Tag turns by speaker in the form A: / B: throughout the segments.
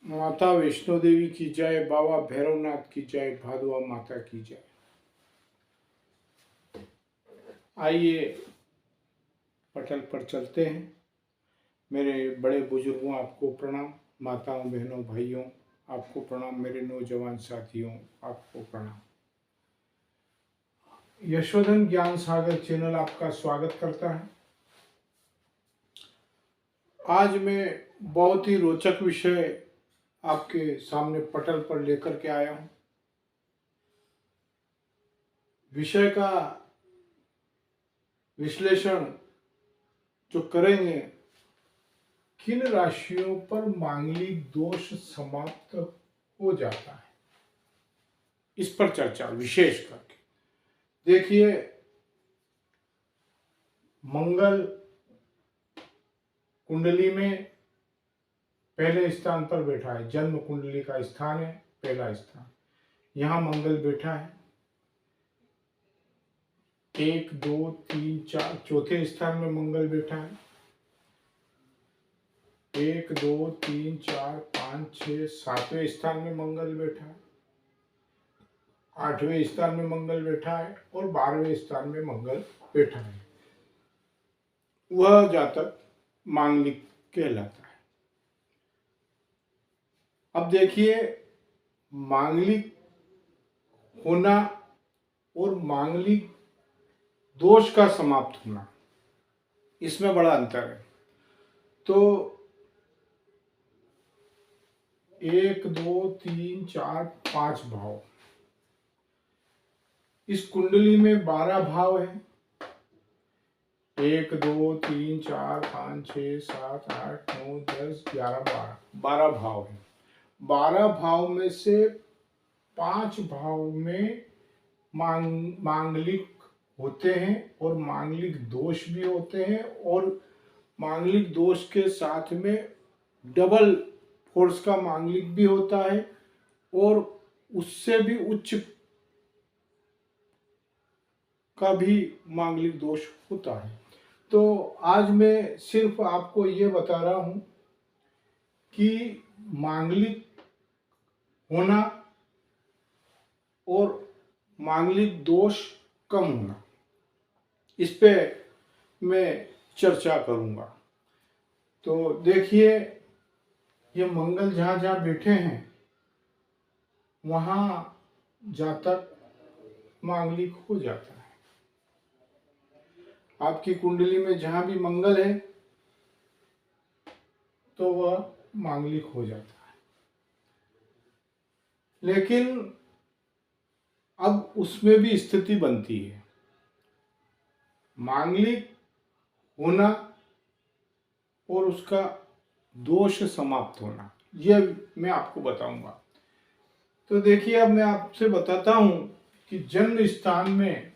A: माता वैष्णो देवी की जय, बाबा भैरवनाथ की जय, भादुआ माता की जय। आइए पटल पर चलते हैं। मेरे बड़े बुजुर्गों आपको प्रणाम, माताओं बहनों भाइयों आपको प्रणाम, मेरे नौजवान साथियों आपको प्रणाम। यशोधन ज्ञान सागर चैनल आपका स्वागत करता है। आज मैं बहुत ही रोचक विषय आपके सामने पटल पर लेकर के आया हूं। विषय का विश्लेषण जो करेंगे, किन राशियों पर मांगलिक दोष समाप्त हो जाता है, इस पर चर्चा विशेष करके। देखिए, मंगल कुंडली में पहले स्थान पर बैठा है, जन्म कुंडली का स्थान है पहला स्थान, यहां मंगल बैठा है। 1 2 3 4 चौथे स्थान में मंगल बैठा है। 1 2 3 4 5 6 7वें स्थान में मंगल बैठा है। 8वें स्थान में मंगल बैठा है और 12वें स्थान में मंगल बैठा है। वह जातक मांगलिक कहलाता है। अब देखिए, मांगलिक होना और मांगलिक दोष का समाप्त होना, इसमें बड़ा अंतर है। तो 1 2 3 4 5 भाव, इस कुंडली में 12 भाव है। 1 2 3 4 5 6 7 8 9 10 11 12 भाव है। 12 भाव में से 5 भाव में मांगलिक होते हैं और मांगलिक दोष भी होते हैं, और मांगलिक दोष के साथ में डबल फोर्स का मांगलिक भी होता है और उससे भी उच्च का भी मांगलिक दोष होता है। तो आज मैं सिर्फ आपको ये बता रहा हूं कि मांगलिक होना और मांगलिक दोष कम होना, इस पे मैं चर्चा करूंगा। तो देखिए, ये मंगल जहां जहां बैठे हैं वहां जातक मांगलिक हो जाता है। आपकी कुंडली में जहां भी मंगल है तो वह मांगलिक हो जाता है। लेकिन अब उसमें भी स्थिति बनती है, मांगलिक होना और उसका दोष समाप्त होना, यह मैं आपको बताऊंगा। तो देखिए, अब मैं आपसे बताता हूं कि जन्म स्थान में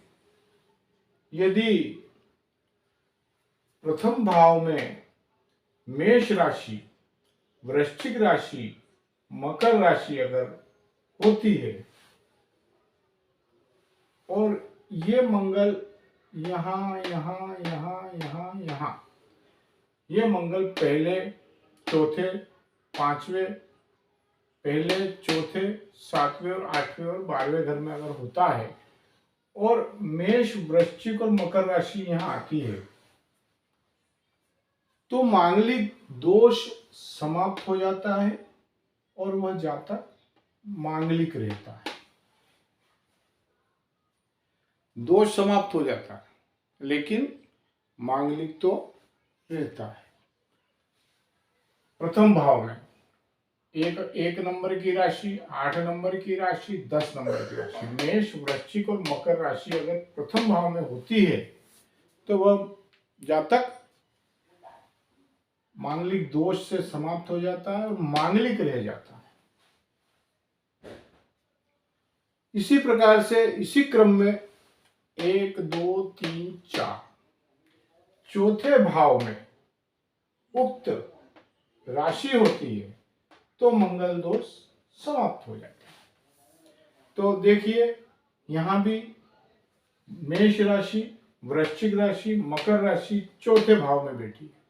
A: यदि प्रथम भाव में मेष राशि, वृश्चिक राशि, मकर राशि अगर होती है और ये मंगल यहां यहां यहां यहां यहां, ये मंगल पहले चौथे पांचवें, पहले चौथे सातवें और आठवें और 12वें घर में अगर होता है और मेष वृश्चिक और मकर राशि यहां आती है, तो मांगलिक दोष समाप्त हो जाता है और वह जातक मांगलिक रहता है। दोष समाप्त हो जाता है लेकिन मांगलिक तो रहता है। प्रथम भाव में एक नंबर की राशि, 8 नंबर की राशि, 10 नंबर की राशि, मेष वृश्चिक और मकर राशि अगर प्रथम भाव में होती है तो वह जातक मांगलिक दोष से समाप्त हो जाता है और मांगलिक रह जाता है। इसी प्रकार से इसी क्रम में 1 2 3 4 चौथे भाव में उक्त राशि होती है तो मंगल दोष समाप्त हो जाता है। तो देखिए, यहां भी मेष राशि, वृश्चिक राशि, मकर राशि चौथे भाव में बैठी है।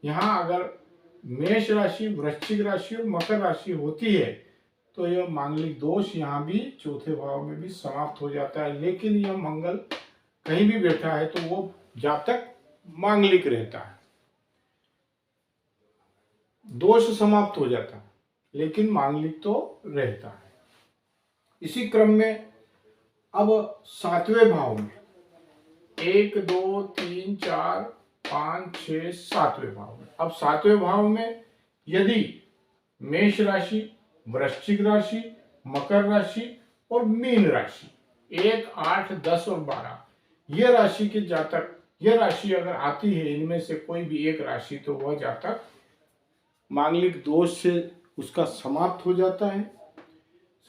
A: यहां अगर मेष राशि, वृश्चिक राशि और मकर राशि होती है तो यह मांगलिक दोष यहाँ भी चौथे भाव में भी समाप्त हो जाता है। लेकिन यह मंगल कहीं भी बैठा है तो वो जातक मांगलिक रहता है, दोष समाप्त हो जाता है लेकिन मांगलिक तो रहता है। इसी क्रम में अब सातवें भाव में 1 2 3 4 5 6 सातवें भाव में, अब सातवें भाव में यदि मेष राशि, वृश्चिक राशि, मकर राशि और मीन राशि 1 8 10 और 12 यह राशि के जातक, यह राशि अगर आती है इनमें से कोई भी एक राशि तो वह जातक मांगलिक दोष से उसका समाप्त हो जाता है।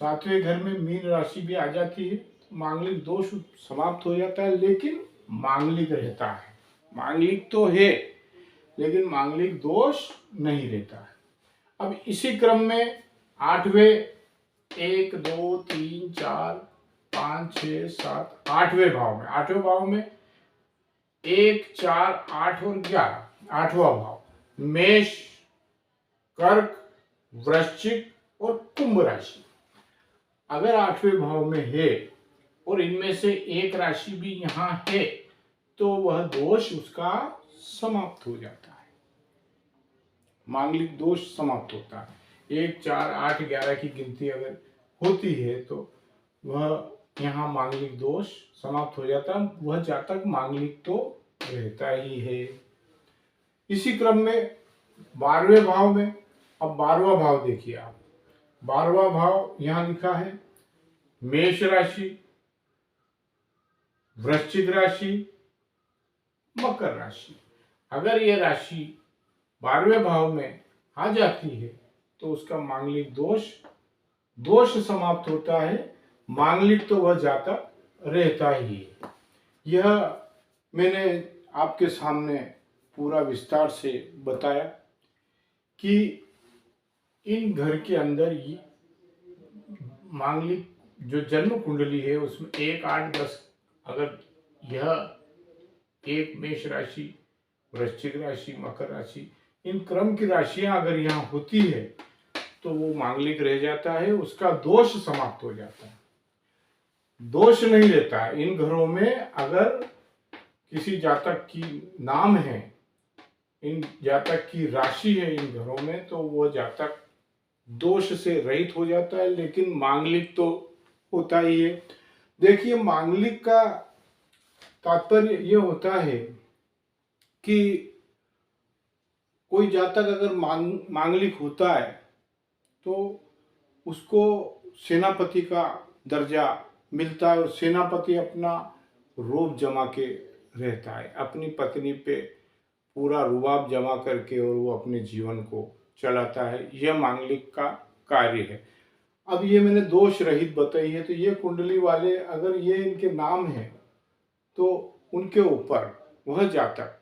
A: सातवें घर में मीन राशि भी आ जाती है, मांगलिक दोष समाप्त हो जाता है लेकिन मांगलिक रहता है। मांगलिक तो है लेकिन मांगलिक दोष नहीं रहता है। अब इसी क्रम में आठवें 1 2 3 4 5 6 7 आठवें भाव में 1 4 8 और 11 आठवां भाव मेष, कर्क, वृश्चिक और कुंभ राशि अगर आठवें भाव में है और इनमें से एक राशि भी यहाँ है तो वह दोष उसका समाप्त हो जाता है, मांगलिक दोष समाप्त होता है। 1 4 8 11 की गिनती अगर होती है तो वह यहाँ मांगलिक दोष समाप्त हो जाता है, वह जातक मांगलिक तो रहता ही है। इसी क्रम में 12वें भाव में, अब 12वां भाव देखिए आप, 12वां भाव यहाँ लिखा है मेष राशि, वृश्चिक राशि, मकर राशि। अगर ये राशि 12वें भाव में आ जाती है तो उसका मांगलिक दोष समाप्त होता है, मांगलिक तो वह जातक रहता ही है। यह मैंने आपके सामने पूरा विस्तार से बताया कि इन घर के अंदर ये मांगलिक जो जन्म कुंडली है उसमें 1 8 10 अगर यह एक मेष राशि, वृश्चिक राशि, मकर राशि इन क्रम की राशियां अगर यहाँ होती है तो वो मांगलिक रह जाता है, उसका दोष समाप्त हो जाता है, दोष नहीं रहता है। इन घरों में अगर किसी जातक की नाम है, इन जातक की राशि है इन घरों में तो वो जातक दोष से रहित हो जाता है लेकिन मांगलिक तो होता ही है। देखिए मांगलिक का तात्पर्य ये होता है कि कोई जातक अगर मांगलिक होता है तो उसको सेनापति का दर्जा मिलता है और सेनापति अपना रोब जमा के रहता है, अपनी पत्नी पे पूरा रुबाब जमा करके और वो अपने जीवन को चलाता है। यह मांगलिक का कार्य है। अब ये मैंने दोष रहित बताई है तो ये कुंडली वाले अगर ये इनके नाम है तो उनके ऊपर वह जातक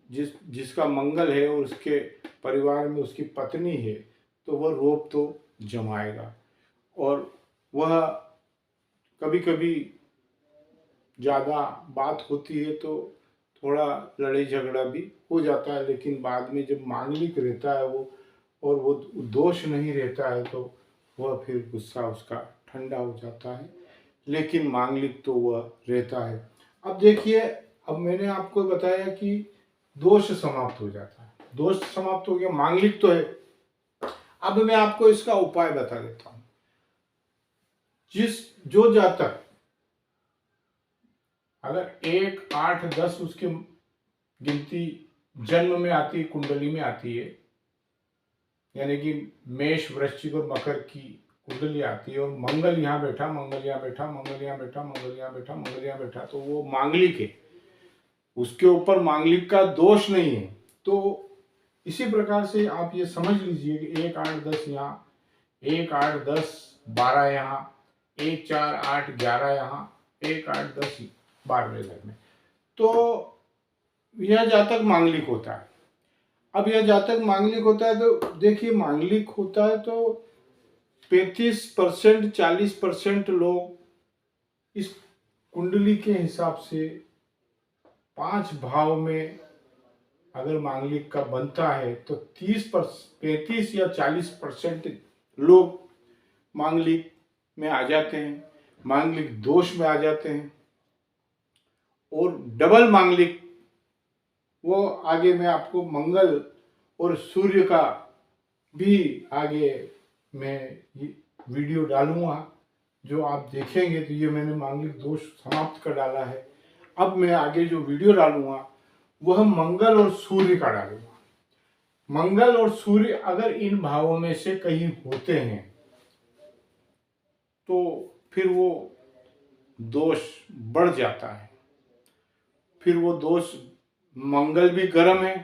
A: जिसका मंगल है और उसके परिवार में उसकी पत्नी है तो वह रोब तो जमाएगा और वह कभी कभी ज़्यादा बात होती है तो थोड़ा लड़ाई झगड़ा भी हो जाता है, लेकिन बाद में जब मांगलिक रहता है वो और वो दोष नहीं रहता है तो वह फिर गुस्सा उसका ठंडा हो जाता है, लेकिन मांगलिक तो वह रहता है। अब देखिए, अब मैंने आपको बताया कि दोष समाप्त हो जाता है, दोष समाप्त हो गया, मांगलिक तो है। अब मैं आपको इसका उपाय बता देता हूं। जो जातक अगर 1 8 10 उसकी गिनती जन्म में आती है, कुंडली में आती है, यानी कि मेष, वृश्चिक और मकर की कुंडली आती है और मंगल यहाँ बैठा, मंगल यहाँ बैठा, मंगल यहाँ बैठा, मंगल यहाँ बैठा, मंगल यहाँ बैठा, तो वो मांगलिक है, उसके ऊपर मांगलिक का दोष नहीं है। तो इसी प्रकार से आप ये समझ लीजिए कि 1 8 10 यहाँ, 1 8 10 12 यहाँ, 1 4 8 11 यहाँ, 1 8 10 12वें घर में, तो यह जातक मांगलिक होता है। अब यह जातक मांगलिक होता है तो देखिए, मांगलिक होता है तो 35% 40% लोग इस कुंडली के हिसाब से 5 भाव में अगर मांगलिक का बनता है तो 35 या 40% लोग मांगलिक में आ जाते हैं, मांगलिक दोष में आ जाते हैं। और डबल मांगलिक, वो आगे मैं आपको मंगल और सूर्य का भी आगे मैं वीडियो डालूंगा, जो आप देखेंगे तो ये मैंने मांगलिक दोष समाप्त कर डाला है। अब मैं आगे जो वीडियो डालूंगा वह मंगल और सूर्य का डालूंगा। मंगल और सूर्य अगर इन भावों में से कहीं होते हैं तो फिर वो दोष बढ़ जाता है। फिर वो दोष, मंगल भी गर्म है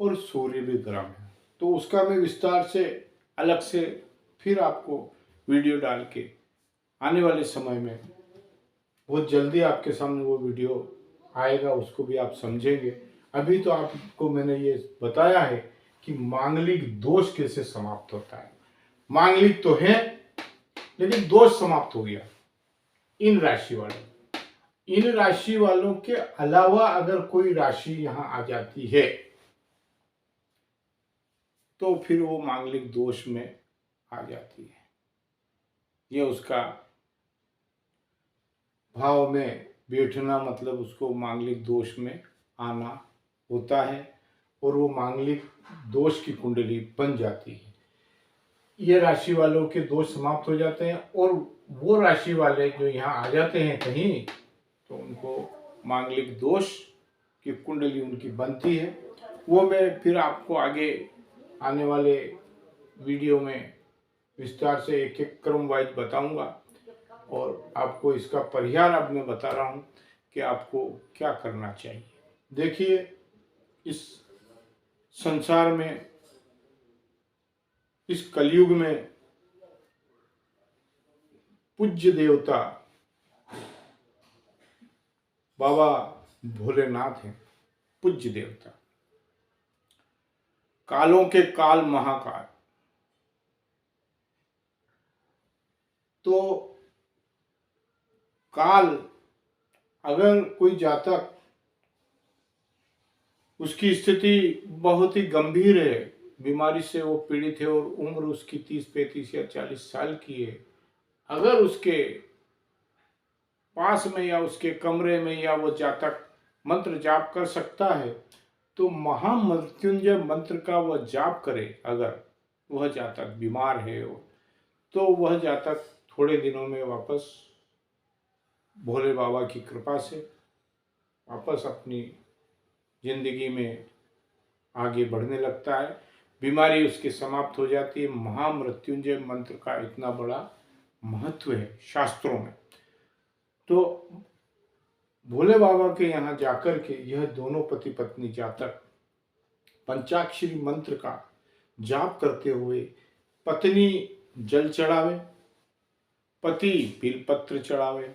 A: और सूर्य भी गर्म है, तो उसका मैं विस्तार से अलग से फिर आपको वीडियो डाल के आने वाले समय में बहुत जल्दी आपके सामने वो वीडियो आएगा, उसको भी आप समझेंगे। अभी तो आपको मैंने ये बताया है कि मांगलिक दोष कैसे समाप्त होता है। मांगलिक तो है लेकिन दोष समाप्त हो गया इन राशि वालों। इन राशि वालों के अलावा अगर कोई राशि यहां आ जाती है तो फिर वो मांगलिक दोष में आ जाती है। ये उसका भाव में बैठना मतलब उसको मांगलिक दोष में आना होता है और वो मांगलिक दोष की कुंडली बन जाती है। ये राशि वालों के दोष समाप्त हो जाते हैं और वो राशि वाले जो यहाँ आ जाते हैं कहीं, तो उनको मांगलिक दोष की कुंडली उनकी बनती है। वो मैं फिर आपको आगे आने वाले वीडियो में विस्तार से एक एक क्रम वाइज बताऊंगा और आपको इसका परिहार अब मैं बता रहा हूं कि आपको क्या करना चाहिए। देखिए, इस संसार में, इस कलयुग में पूज्य देवता बाबा भोलेनाथ हैं। पूज्य देवता, कालों के काल महाकाल। तो काल, अगर कोई जातक, उसकी स्थिति बहुत ही गंभीर है, बीमारी से वो पीड़ित है और उम्र उसकी 30, 35 या 40 साल की है, अगर उसके पास में या उसके कमरे में या वो जातक मंत्र जाप कर सकता है तो महामृत्युंजय मंत्र का वह जाप करे। अगर वह जातक बीमार है तो वह जातक थोड़े दिनों में वापस भोले बाबा की कृपा से वापस अपनी जिंदगी में आगे बढ़ने लगता है। बीमारी उसकी समाप्त हो जाती है। महामृत्युंजय मंत्र का इतना बड़ा महत्व है शास्त्रों में। तो भोले बाबा के यहाँ जाकर के यह दोनों पति पत्नी जातक पंचाक्षरी मंत्र का जाप करते हुए पत्नी जल चढ़ावे, पति बिलपत्र चढ़ावे।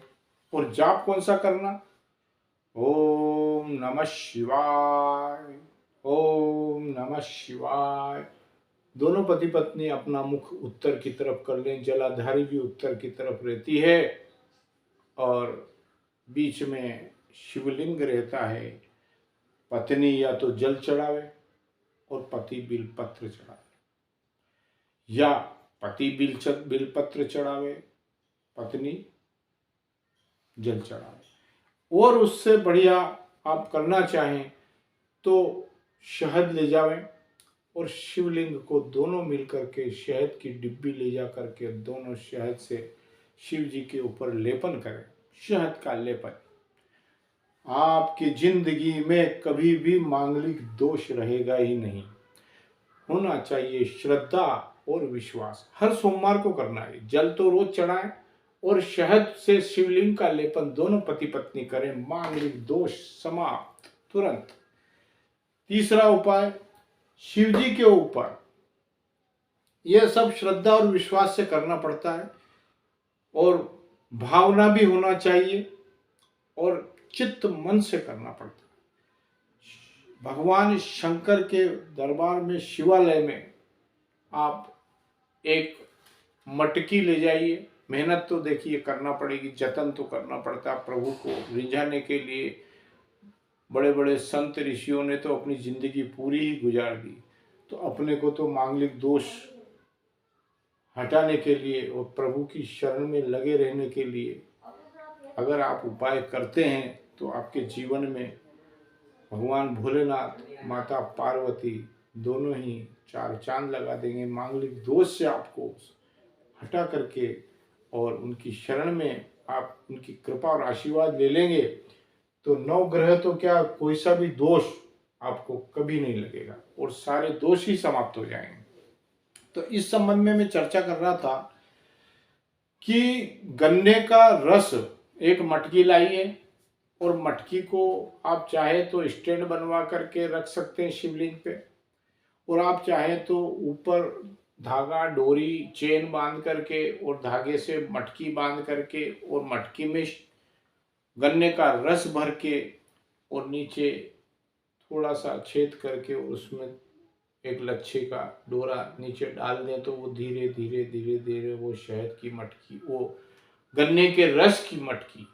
A: और जाप कौन सा करना? ओम नमः शिवाय, ओम नमः शिवाय। दोनों पति पत्नी अपना मुख उत्तर की तरफ कर लें। जलाधारी भी उत्तर की तरफ रहती है और बीच में शिवलिंग रहता है। पत्नी या तो जल चढ़ावे और पति बिलपत्र चढ़ावे, या पति बिलपत्र चढ़ावे, पत्नी जल चढ़ावे। और उससे बढ़िया आप करना चाहें तो शहद ले जावें और शिवलिंग को दोनों मिलकर के शहद की डिब्बी ले जा करके दोनों शहद से शिव जी के ऊपर लेपन करें। शहद का लेपन आपकी जिंदगी में कभी भी मांगलिक दोष रहेगा ही नहीं। होना चाहिए श्रद्धा और विश्वास। हर सोमवार को करना है। जल तो रोज चढ़ाएं और शहद से शिवलिंग का लेपन दोनों पति पत्नी करें। मांगलिक दोष समाप्त तुरंत। तीसरा उपाय, शिव जी के ऊपर यह सब श्रद्धा और विश्वास से करना पड़ता है और भावना भी होना चाहिए और चित्त मन से करना पड़ता है। भगवान शंकर के दरबार में, शिवालय में आप एक मटकी ले जाइए। मेहनत तो देखिए करना पड़ेगी, जतन तो करना पड़ता है। प्रभु को रिझाने के लिए बड़े बड़े संत ऋषियों ने तो अपनी जिंदगी पूरी ही गुजार दी। तो अपने को तो मांगलिक दोष हटाने के लिए और प्रभु की शरण में लगे रहने के लिए अगर आप उपाय करते हैं तो आपके जीवन में भगवान भोलेनाथ, माता पार्वती दोनों ही चार चांद लगा देंगे। मांगलिक दोष से आपको हटा करके और उनकी शरण में आप उनकी कृपा और आशीर्वाद ले लेंगे तो नौ ग्रह तो क्या, कोई सा भी दोष आपको कभी नहीं लगेगा और सारे दोष ही समाप्त हो जाएंगे। तो इस संबंध में मैं चर्चा कर रहा था कि गन्ने का रस, एक मटकी लाइए और मटकी को आप चाहे तो स्टैंड बनवा करके रख सकते हैं शिवलिंग पे, और आप चाहे तो ऊपर धागा, डोरी, चेन बांध करके और धागे से मटकी बांध करके और मटकी में गन्ने का रस भर के और नीचे थोड़ा सा छेद करके उसमें एक लच्छे का डोरा नीचे डाल दें तो वो धीरे धीरे धीरे धीरे वो शहद की मटकी, वो गन्ने के रस की मटकी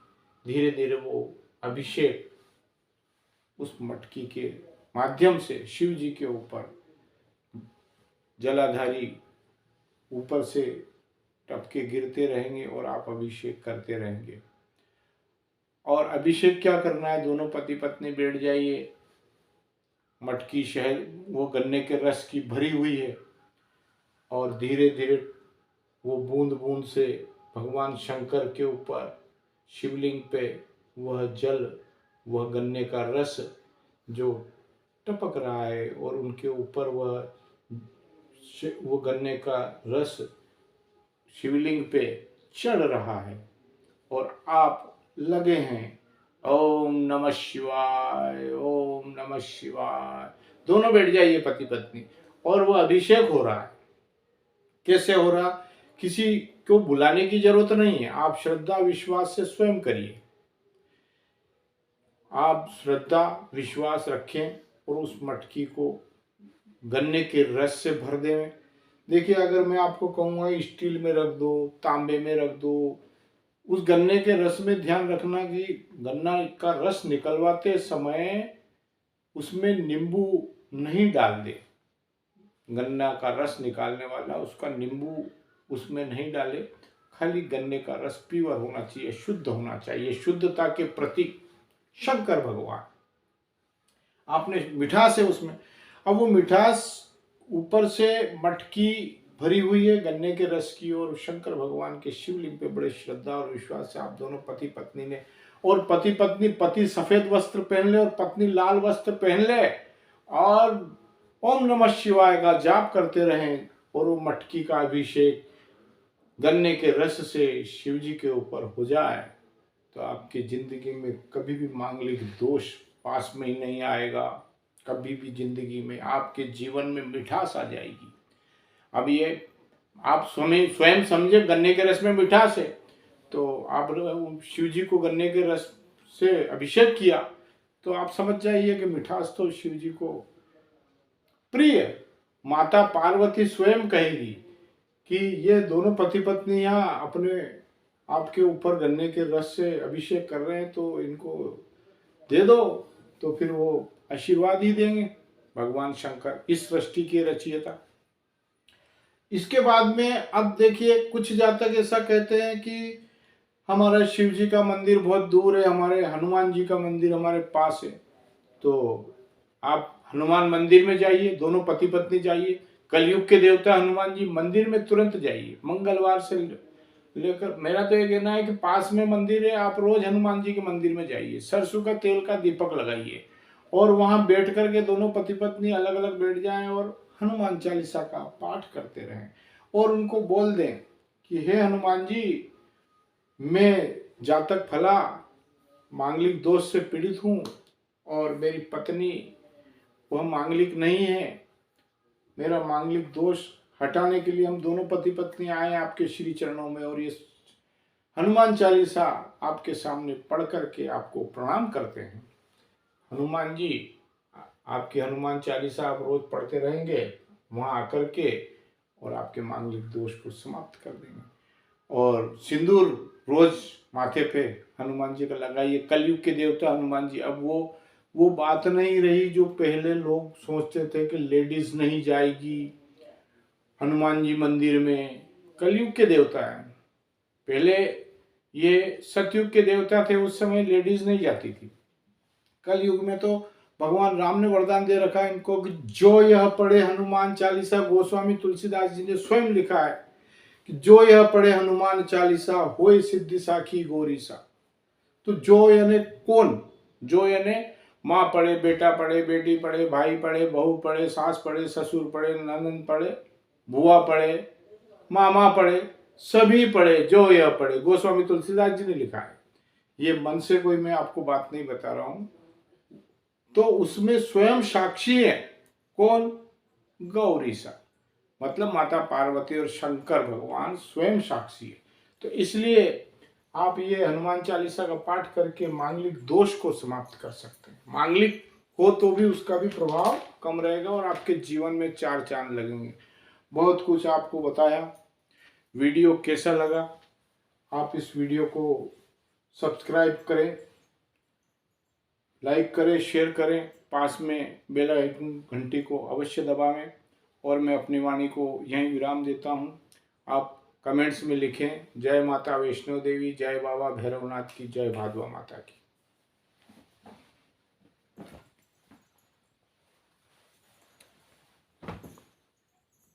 A: धीरे धीरे वो अभिषेक उस मटकी के माध्यम से शिव जी के ऊपर जलाधारी ऊपर से टपके गिरते रहेंगे और आप अभिषेक करते रहेंगे। और अभिषेक क्या करना है, दोनों पति पत्नी बैठ जाइए, मटकी शहद वो गन्ने के रस की भरी हुई है और धीरे धीरे वो बूंद बूंद से भगवान शंकर के ऊपर शिवलिंग पे वह जल, वह गन्ने का रस जो टपक रहा है और उनके ऊपर वो गन्ने का रस शिवलिंग पे चढ़ रहा है और आप लगे हैं ओम नमः शिवाय, ओम नमः शिवाय। दोनों बैठ जाइए पति पत्नी और वो अभिषेक हो रहा है। कैसे हो रहा, किसी को बुलाने की जरूरत नहीं है, आप श्रद्धा विश्वास से स्वयं करिए। आप श्रद्धा विश्वास रखें और उस मटकी को गन्ने के रस से भर दें। देखिए, अगर मैं आपको कहूँगा स्टील में रख दो, तांबे में रख दो, उस गन्ने के रस में ध्यान रखना कि गन्ना का रस निकलवाते समय उसमें नींबू नहीं डाल दे। गन्ना का रस निकालने वाला उसका नींबू उसमें नहीं डाले, खाली गन्ने का रस प्योर होना चाहिए, शुद्ध होना चाहिए। शुद्धता के प्रतीक शंकर भगवान, आपने मिठास है उसमें। अब वो मिठास ऊपर से मटकी भरी हुई है गन्ने के रस की और शंकर भगवान के शिवलिंग पे बड़े श्रद्धा और विश्वास से आप दोनों पति पत्नी ने, और पति पत्नी, पति सफेद वस्त्र पहन ले और पत्नी लाल वस्त्र पहन ले और ओम नमः शिवाय का जाप करते रहें और वो मटकी का अभिषेक गन्ने के रस से शिव जी के ऊपर हो जाए तो आपकी जिंदगी में कभी भी मांगलिक दोष पास में ही नहीं आएगा। कभी भी जिंदगी में आपके जीवन में मिठास आ जाएगी। अब ये आप स्वयं समझे गन्ने के रस में मिठास है, तो आप शिव जी को गन्ने के रस से अभिषेक किया तो आप समझ जाइए कि मिठास तो शिव जी को प्रिय। माता पार्वती स्वयं कहेगी कि ये दोनों पति पत्नी यहाँ अपने आपके ऊपर गन्ने के रस से अभिषेक कर रहे हैं तो इनको दे दो, तो फिर वो आशीर्वाद ही देंगे। भगवान शंकर इस सृष्टि के रचयिता। इसके बाद में अब देखिए, कुछ जातक ऐसा कहते हैं कि हमारा शिव जी का मंदिर बहुत दूर है, हमारे हनुमान जी का मंदिर हमारे पास है, तो आप हनुमान मंदिर में जाइए, दोनों पति पत्नी जाइए। कलयुग के देवता हनुमान जी मंदिर में तुरंत जाइए, मंगलवार से लेकर। मेरा तो ये कहना है कि पास में मंदिर है, आप रोज हनुमान जी के मंदिर में जाइए, सरसों का तेल का दीपक लगाइए और वहां बैठ करके दोनों पति पत्नी अलग अलग बैठ जाएं और हनुमान चालीसा का पाठ करते रहें और उनको बोल दें कि हे हनुमान जी, मैं जातक फला मांगलिक दोष से पीड़ित हूँ और मेरी पत्नी वह मांगलिक नहीं है। मेरा मांगलिक दोष हटाने के लिए हम दोनों पति पत्नी आए आपके श्री चरणों में और ये हनुमान चालीसा आपके सामने पढ़ करके आपको प्रणाम करते हैं। हनुमान जी, आपकी हनुमान चालीसा आप रोज पढ़ते रहेंगे वहां आकर के और आपके मांगलिक दोष को समाप्त कर देंगे। और सिंदूर रोज माथे पे हनुमान जी का लगाइए। कलयुग के देवता हनुमान जी, अब वो बात नहीं रही जो पहले लोग सोचते थे कि लेडीज नहीं जाएगी हनुमान जी मंदिर में। कलयुग के देवता है। पहले ये सतयुग के देवता थे, उस समय लेडीज नहीं जाती थी। कलयुग में तो भगवान राम ने वरदान दे रखा है इनको कि जो यह पढ़े हनुमान चालीसा, गोस्वामी तुलसीदास जी ने स्वयं लिखा है कि जो यह पढ़े हनुमान चालीसा होय सिद्धि साखी गौरीसा। तो जो यानी कौन? जो यानी माँ पढ़े, बेटा पढ़े, बेटी पढ़े, भाई पढ़े, बहू पढ़े, सास पढ़े, ससुर पढ़े, ननद पढ़े, बुआ पढ़े, मामा पढ़े, सभी पढ़े, जो यह पढ़े। गोस्वामी तुलसीदास जी ने लिखा है। ये मन से कोई मैं आपको बात नहीं बता रहा हूं। तो उसमें स्वयं साक्षी है। कौन? गौरी सा, मतलब माता पार्वती और शंकर भगवान स्वयं साक्षी है। तो इसलिए आप ये हनुमान चालीसा का पाठ करके मांगलिक दोष को समाप्त कर सकते हैं। मांगलिक हो तो भी उसका भी प्रभाव कम रहेगा और आपके जीवन में चार चांद लगेंगे। बहुत कुछ आपको बताया। वीडियो कैसा लगा? आप इस वीडियो को सब्सक्राइब करें, लाइक करें, शेयर करें, पास में बेल आइकन घंटी को अवश्य दबावें। और मैं अपनी वाणी को यहीं विराम देता हूं। आप कमेंट्स में लिखें जय माता वैष्णो देवी, जय बाबा भैरवनाथ की, जय भादवा माता की।